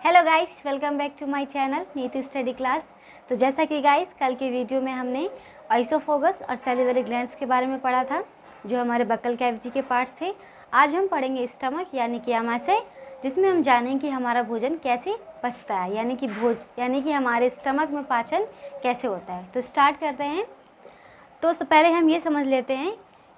Hello guys, welcome back to my channel Niti study class. तो जैसा कि गाइस कल के वीडियो में हमने आइसोफोगस और सैलिवरी ग्लैंड्स के बारे में पढ़ा था, जो हमारे बक्कल कैविटी के पार्ट्स थे। आज हम पढ़ेंगे स्टमक यानी कि आमाशय, जिसमें हम जानेंगे कि हमारा भोजन कैसे पचता है, यानी कि हमारे स्टमक में पाचन कैसे होता है। तो स्टार्ट करते हैं। तो पहले हम ये समझ लेते हैं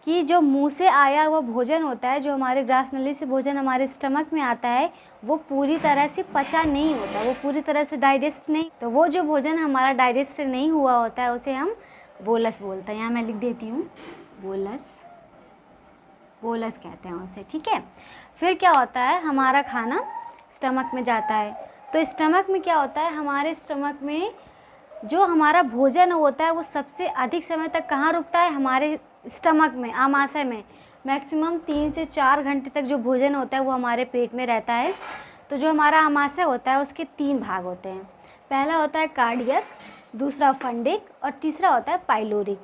कि जो मुंह से आया हुआ भोजन होता है, जो हमारे ग्रास नली से भोजन हमारे स्टमक में आता है, वो पूरी तरह से पचा नहीं होता, वो पूरी तरह से डाइजेस्ट नहीं। तो वो जो भोजन हमारा डाइजेस्ट नहीं हुआ होता है उसे हम बोलस बोलते हैं। यहाँ मैं लिख देती हूँ, बोलस कहते हैं उसे, ठीक है। फिर क्या होता है, हमारा खाना स्टमक में जाता है। तो स्टमक में क्या होता है, हमारे स्टमक में जो हमारा भोजन होता है वो सबसे अधिक समय तक कहाँ रुकता है, हमारे स्टमक में, आमाशय में। मैक्सिमम 3 से 4 घंटे तक जो भोजन होता है वो हमारे पेट में रहता है। तो जो हमारा आमाशय होता है उसके 3 भाग होते हैं। पहला होता है कार्डियक, दूसरा फंडिक और तीसरा होता है पाइलोरिक।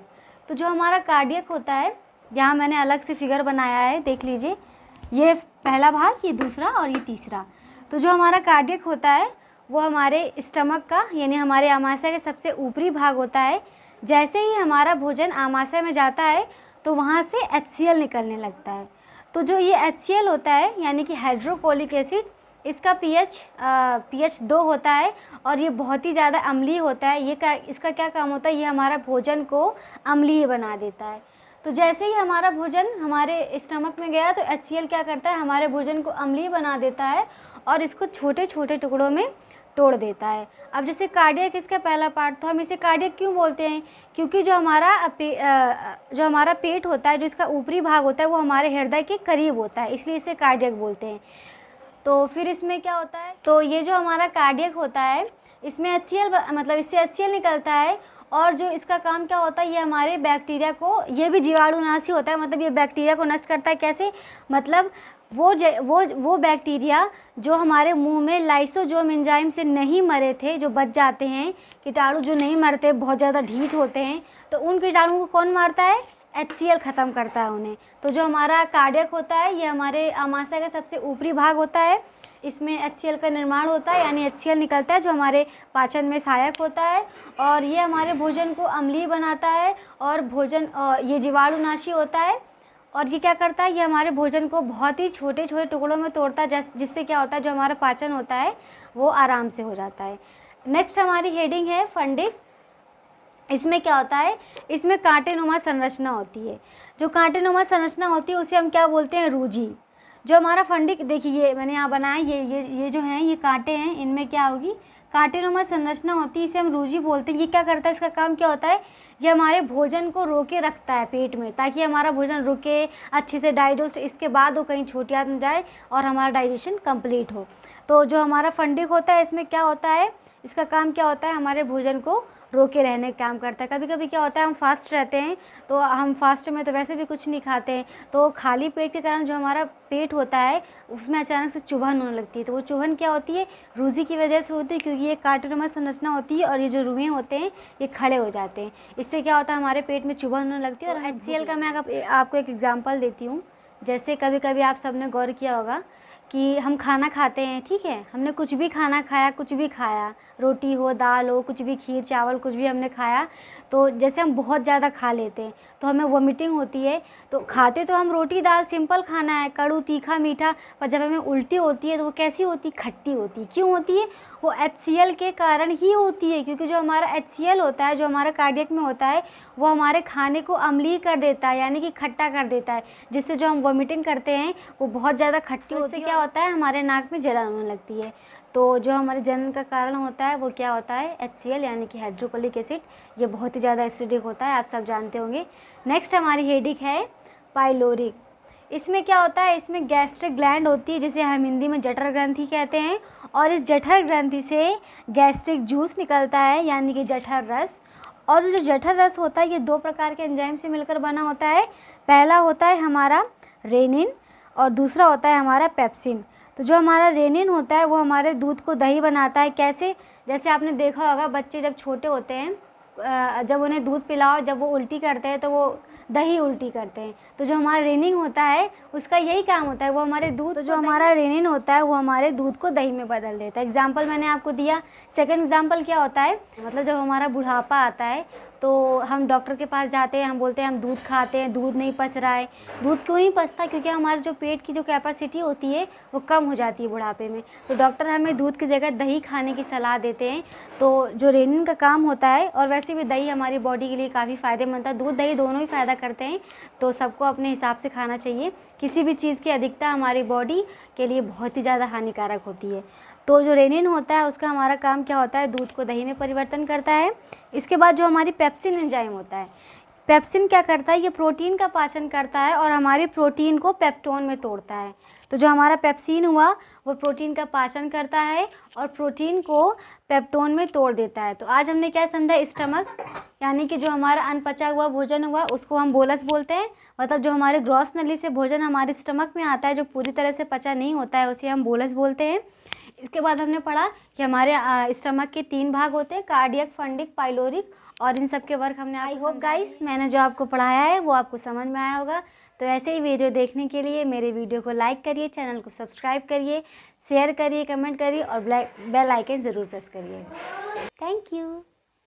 तो जो हमारा कार्डियक होता है, यहाँ मैंने अलग से फिगर बनाया है, देख लीजिए। ये पहला भाग, ये दूसरा और ये तीसरा। तो जो हमारा कार्डियक होता है वो हमारे स्टमक का यानी हमारे आमाशय के सबसे ऊपरी भाग होता है। जैसे ही हमारा भोजन आमाशय में जाता है तो वहाँ से HCl निकलने लगता है। तो जो ये HCl होता है यानी कि हाइड्रोक्लोरिक एसिड, इसका pH 2 होता है और ये बहुत ही ज़्यादा अम्लीय होता है। इसका क्या काम होता है, ये हमारा भोजन को अम्लीय बना देता है। तो जैसे ही हमारा भोजन हमारे स्टमक में गया तो HCl क्या करता है, हमारे भोजन को अम्लीय बना देता है और इसको छोटे छोटे टुकड़ों में तोड़ देता है। अब जैसे कार्डियक इसका पहला पार्ट, तो हम इसे कार्डियक क्यों बोलते हैं, क्योंकि जो हमारा पेट होता है, जो इसका ऊपरी भाग होता है वो हमारे हृदय के करीब होता है, इसलिए इसे कार्डियक बोलते हैं। तो फिर इसमें क्या होता है, तो ये जो हमारा कार्डियक होता है इसमें इससे HCl निकलता है। और जो इसका काम क्या होता है, ये हमारे बैक्टीरिया को, ये भी जीवाणुनाशी होता है, मतलब ये बैक्टीरिया को नष्ट करता है। कैसे, मतलब वो बैक्टीरिया जो हमारे मुंह में लाइसोसोम एंजाइम से नहीं मरे थे, जो बच जाते हैं, कीटाणु जो नहीं मरते, बहुत ज़्यादा ढीठ होते हैं, तो उन कीटाणुओं को कौन मारता है, HCl ख़त्म करता है उन्हें। तो जो हमारा कार्डियक होता है ये हमारे आमाशय का सबसे ऊपरी भाग होता है। इसमें HCl का निर्माण होता है, यानी HCl निकलता है जो हमारे पाचन में सहायक होता है और ये हमारे भोजन को अम्लीय बनाता है और ये जीवाणुनाशी होता है। और ये क्या करता है, ये हमारे भोजन को बहुत ही छोटे छोटे टुकड़ों में तोड़ता है, जिससे क्या होता है, जो हमारा पाचन होता है वो आराम से हो जाता है। नेक्स्ट हमारी हेडिंग है फंडिक। इसमें क्या होता है, इसमें कांटेनुमा संरचना होती है। जो कांटेनुमा संरचना होती है उसे हम क्या बोलते हैं, रूजी। जो हमारा फंडिक, देखिए ये मैंने यहाँ बनाया, ये जो हैं ये कांटे हैं, इनमें क्या होगी, कांटेनुमा संरचना होती है, इसे हम रूजी बोलते हैं। ये क्या करता है, इसका काम क्या होता है, ये हमारे भोजन को रोके रखता है पेट में, ताकि हमारा भोजन रुके, अच्छे से डाइजेस्ट, इसके बाद वो कहीं छोटिया न जाए और हमारा डाइजेशन कंप्लीट हो। तो जो हमारा फंडिक होता है इसमें क्या होता है, इसका काम क्या होता है, हमारे भोजन को रोके रहने का काम करता है। कभी कभी क्या होता है, हम फास्ट रहते हैं, तो हम फास्ट में तो वैसे भी कुछ नहीं खाते हैं, तो खाली पेट के कारण जो हमारा पेट होता है उसमें अचानक से चुभन होने लगती है। तो वो चुभन क्या होती है, रूजी की वजह से होती है, क्योंकि ये कांटेनुमा संरचना होती है और ये जो रुएं होते हैं ये खड़े हो जाते हैं। इससे क्या होता है, हमारे पेट में चुभन होने लगती है। और HCl का मैं आपको एक एग्जाम्पल देती हूँ। जैसे कभी कभी आप सबने गौर किया होगा कि हम खाना खाते हैं, ठीक है, हमने कुछ भी खाना खाया, कुछ भी खाया, रोटी हो, दाल हो, कुछ भी, खीर चावल, कुछ भी हमने खाया, तो जैसे हम बहुत ज़्यादा खा लेते हैं तो हमें वोमिटिंग होती है। तो खाते तो हम रोटी दाल सिंपल खाना है, कड़ू तीखा मीठा, पर जब हमें उल्टी होती है तो वो कैसी होती, खट्टी होती। क्यों होती है, वो HCl के कारण ही होती है, क्योंकि जो हमारा HCl होता है, जो हमारा कार्डियक में होता है, वो हमारे खाने को अम्लीय कर देता है, यानी कि खट्टा कर देता है, जिससे जो हम वोमिटिंग करते हैं वो बहुत ज़्यादा खट्टी होती है। क्या होता है, हमारे नाक में जलन होने लगती है। तो जो हमारे जलन का कारण होता है वो क्या होता है, HCl यानी कि हाइड्रोक्लोरिक एसिड। ये बहुत ही ज़्यादा एसिडिक होता है, आप सब जानते होंगे। नेक्स्ट हमारी हेडिक है पाइलोरिक। इसमें क्या होता है, इसमें गैस्ट्रिक ग्लैंड होती है, जिसे हम हिंदी में जठर ग्रंथि कहते हैं, और इस जठर ग्रंथि से गैस्ट्रिक जूस निकलता है, यानी कि जठर रस। और जो जठर रस होता है ये 2 प्रकार के एंजाइम से मिलकर बना होता है। पहला होता है हमारा रेनिन और दूसरा होता है हमारा पेप्सिन। तो जो हमारा रेनिन होता है वो हमारे दूध को दही बनाता है। कैसे, जैसे आपने देखा होगा बच्चे जब छोटे होते हैं जब उन्हें दूध पिलाओ, जब वो उल्टी करते हैं तो वो दही उल्टी करते हैं। तो जो हमारा रेनिन होता है उसका यही काम होता है, वो हमारे दूध, तो जो हमारा रेनिन होता है वो हमारे दूध को दही में बदल देता है। एग्जाम्पल मैंने आपको दिया। सेकंड एग्जाम्पल क्या होता है, मतलब जब हमारा बुढ़ापा आता है तो हम डॉक्टर के पास जाते हैं, हम बोलते हैं हम दूध खाते हैं, दूध नहीं पच रहा है। दूध क्यों नहीं पचता? क्योंकि हमारे जो पेट की जो कैपेसिटी होती है वो कम हो जाती है बुढ़ापे में। तो डॉक्टर हमें दूध की जगह दही खाने की सलाह देते हैं। तो जो रेनिन का काम होता है, और वैसे भी दही हमारी बॉडी के लिए काफ़ी फ़ायदेमंद है। दूध दही दोनों ही फ़ायदा करते हैं, तो सबको अपने हिसाब से खाना चाहिए। किसी भी चीज़ की अधिकता हमारी बॉडी के लिए बहुत ही ज़्यादा हानिकारक होती है। तो जो रेनिन होता है उसका हमारा काम क्या होता है, दूध को दही में परिवर्तन करता है। इसके बाद जो हमारी पेप्सिन एंजाइम होता है, पेप्सिन क्या करता है, ये प्रोटीन का पाचन करता है और हमारे प्रोटीन को पेप्टोन में तोड़ता है। तो जो हमारा पेप्सिन हुआ वो प्रोटीन का पाचन करता है और प्रोटीन को पेप्टोन में तोड़ देता है। तो आज हमने क्या समझा, स्टमक यानी कि जो हमारा अनपचा हुआ भोजन हुआ उसको हम बोलस बोलते हैं। मतलब जो हमारे ग्रॉस नली से भोजन हमारे स्टमक में आता है जो पूरी तरह से पचा नहीं होता है उसे हम बोलस बोलते हैं। इसके बाद हमने पढ़ा कि हमारे स्टमक के 3 भाग होते हैं, कार्डियक, फंडिक, पाइलोरिक, और इन सब के वर्क हमने, आई होप गाइस मैंने जो आपको पढ़ाया है वो आपको समझ में आया होगा। तो ऐसे ही वीडियो देखने के लिए मेरे वीडियो को लाइक करिए, चैनल को सब्सक्राइब करिए, शेयर करिए, कमेंट करिए और बेल आइकन ज़रूर प्रेस करिए। Thank you.